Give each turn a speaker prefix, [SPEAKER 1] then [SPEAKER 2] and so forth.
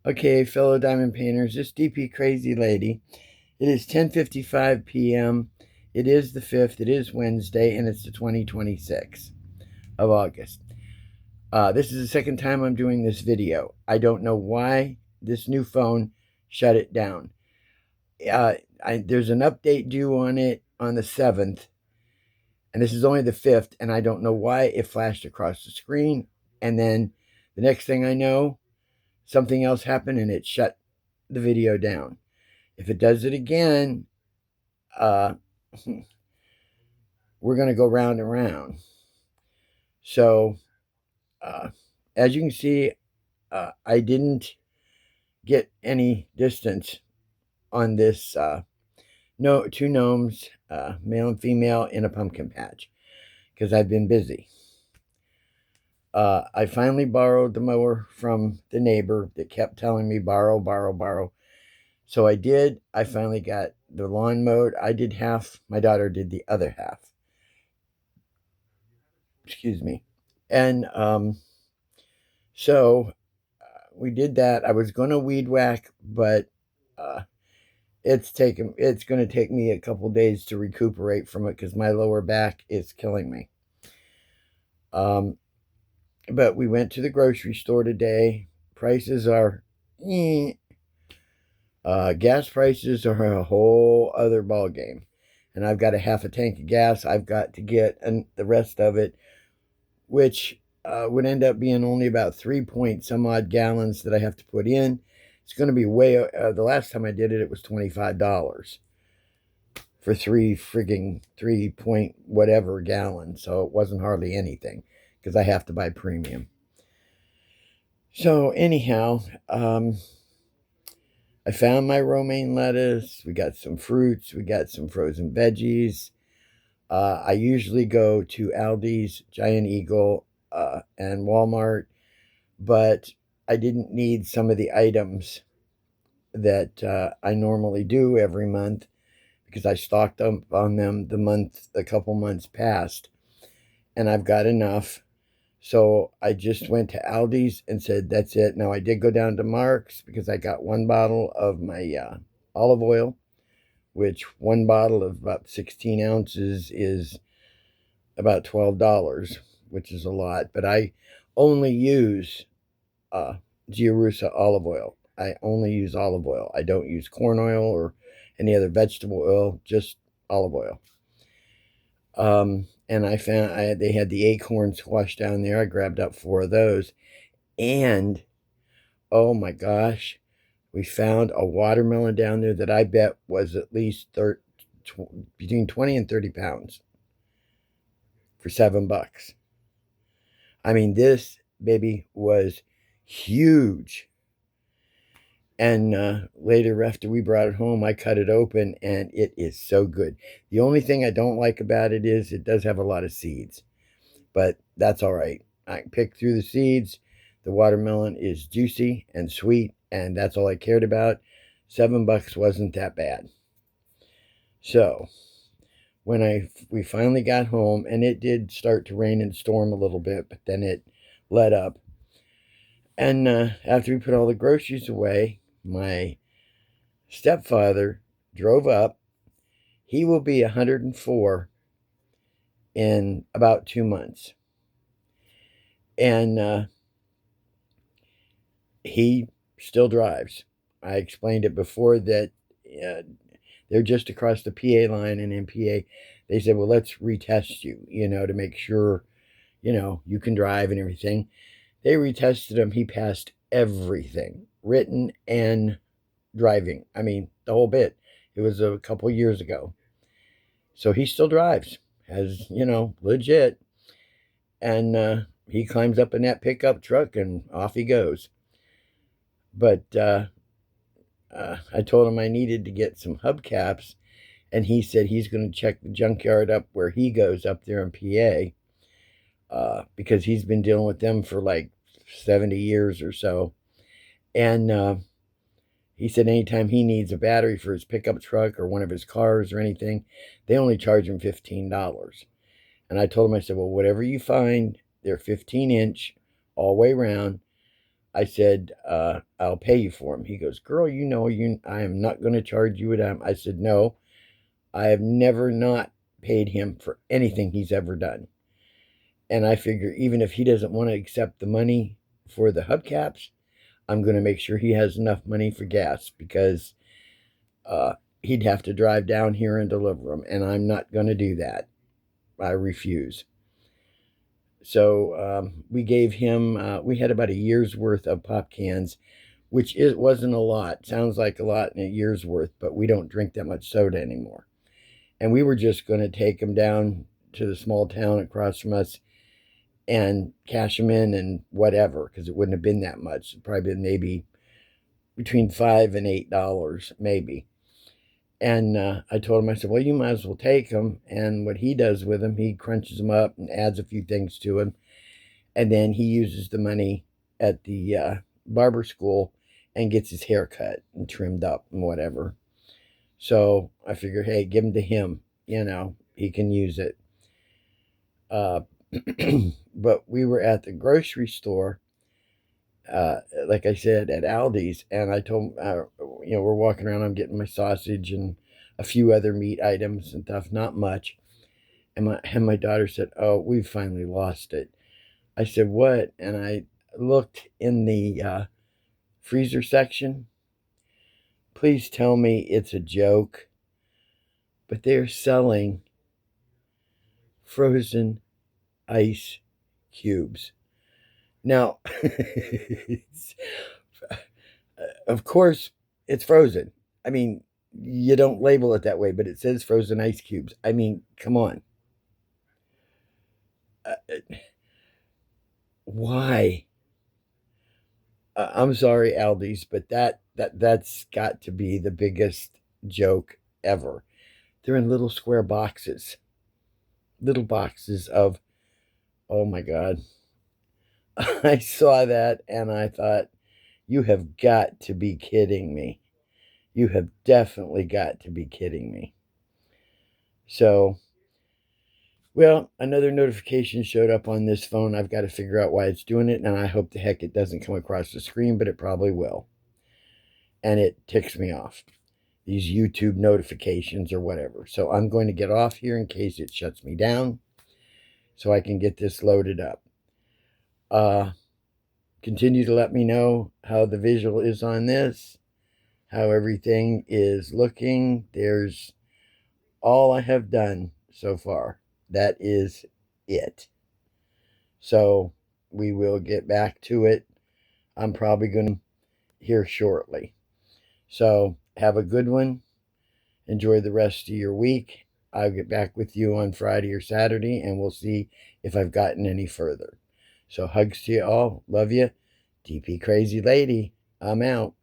[SPEAKER 1] Okay, fellow diamond painters, this DP crazy lady. It is 10:55 p.m. It is the 5th. It is Wednesday, and it's the 2026th of August. This is the second time I'm doing this video. I don't know why this new phone shut it down. There's an update due on it on the 7th, and this is only the 5th, and I don't know why it flashed across the screen. And then the next thing I know, something else happened and it shut the video down. If it does it again, uh, we're going to go round and round. So, as you can see, I didn't get any distance on this two gnomes, male and female, in a pumpkin patch because I've been busy. I finally borrowed the mower from the neighbor that kept telling me borrow, borrow, borrow. So I did. I finally got the lawn mowed. I did half. My daughter did the other half. Excuse me. And so we did that. I was going to weed whack, but it's going to take me a couple days to recuperate from it because my lower back is killing me. But we went to the grocery store today. Prices are, gas prices are a whole other ball game. And I've got a half a tank of gas. I've got to get the rest of it, which would end up being only about 3 point some odd gallons that I have to put in. It's going to be way, the last time I did it, it was $25 for 3 point whatever gallons. So it wasn't hardly anything because I have to buy premium. So anyhow, I found my romaine lettuce. We got some fruits. We got some frozen veggies. I usually go to Aldi's, Giant Eagle, and Walmart, but I didn't need some of the items that I normally do every month because I stocked up on them a couple months past, and I've got enough. So I just went to Aldi's and said, that's it. Now I did go down to Mark's because I got one bottle of my olive oil, which one bottle of about 16 ounces is about $12, which is a lot. But I only use Giarusa olive oil. I only use olive oil. I don't use corn oil or any other vegetable oil, just olive oil. And I found they had the acorn squash down there. I grabbed up 4 of those. And, oh my gosh, we found a watermelon down there that I bet was at least between 20 and 30 pounds for $7. I mean, this baby was huge. And later, after we brought it home, I cut it open, and it is so good. The only thing I don't like about it is it does have a lot of seeds, but that's all right. I picked through the seeds. The watermelon is juicy and sweet, and that's all I cared about. $7 wasn't that bad. So when we finally got home, and it did start to rain and storm a little bit, but then it let up. And after we put all the groceries away, my stepfather drove up. He will be 104 in about 2 months. And he still drives. I explained it before that they're just across the PA line, and in PA, they said, well, let's retest you, to make sure, you can drive and everything. They retested him. He passed everything, written and driving. I mean, the whole bit. It was a couple years ago. So he still drives, as, legit. And he climbs up in that pickup truck and off he goes. But I told him I needed to get some hubcaps, and he said he's going to check the junkyard up where he goes up there in PA because he's been dealing with them for like 70 years or so. And he said anytime he needs a battery for his pickup truck or one of his cars or anything, they only charge him $15. And I told him, I said, well, whatever you find, they're 15-inch all the way around. I said, I'll pay you for him. He goes, girl, I am not going to charge you a dime. I said, no, I have never not paid him for anything he's ever done. And I figure even if he doesn't want to accept the money for the hubcaps, I'm going to make sure he has enough money for gas, because he'd have to drive down here and deliver them. And I'm not going to do that. I refuse. So we gave him, we had about a year's worth of pop cans, which wasn't a lot. Sounds like a lot in a year's worth, but we don't drink that much soda anymore. And we were just going to take him down to the small town across from us and cash them in and whatever, because it wouldn't have been that much. It'd probably been maybe between $5 and $8, maybe. And I told him, I said, well, you might as well take them. And what he does with them, he crunches them up and adds a few things to them. And then he uses the money at the barber school and gets his hair cut and trimmed up and whatever. So I figured, hey, give them to him. He can use it. But we were at the grocery store, like I said, at Aldi's, and I told him, we're walking around, I'm getting my sausage and a few other meat items and stuff, not much. And my daughter said, oh, we've finally lost it. I said, what? And I looked in the freezer section. Please tell me it's a joke, but they're selling frozen ice cubes. Now, of course, it's frozen. I mean, you don't label it that way, but it says frozen ice cubes. I mean, come on. Why? I'm sorry, Aldi's, but that's got to be the biggest joke ever. They're in little square boxes. Little boxes of, oh my God. I saw that and I thought, you have got to be kidding me. You have definitely got to be kidding me. So, well, another notification showed up on this phone. I've got to figure out why it's doing it, and I hope the heck it doesn't come across the screen, but it probably will. And it ticks me off. These YouTube notifications or whatever. So I'm going to get off here in case it shuts me down so I can get this loaded up. Continue to let me know how the visual is on this, how everything is looking. There's all I have done so far. That is it. So we will get back to it. I'm probably going to here shortly. So have a good one. Enjoy the rest of your week. I'll get back with you on Friday or Saturday, and we'll see if I've gotten any further. So hugs to you all. Love you. DP Crazy Lady. I'm out.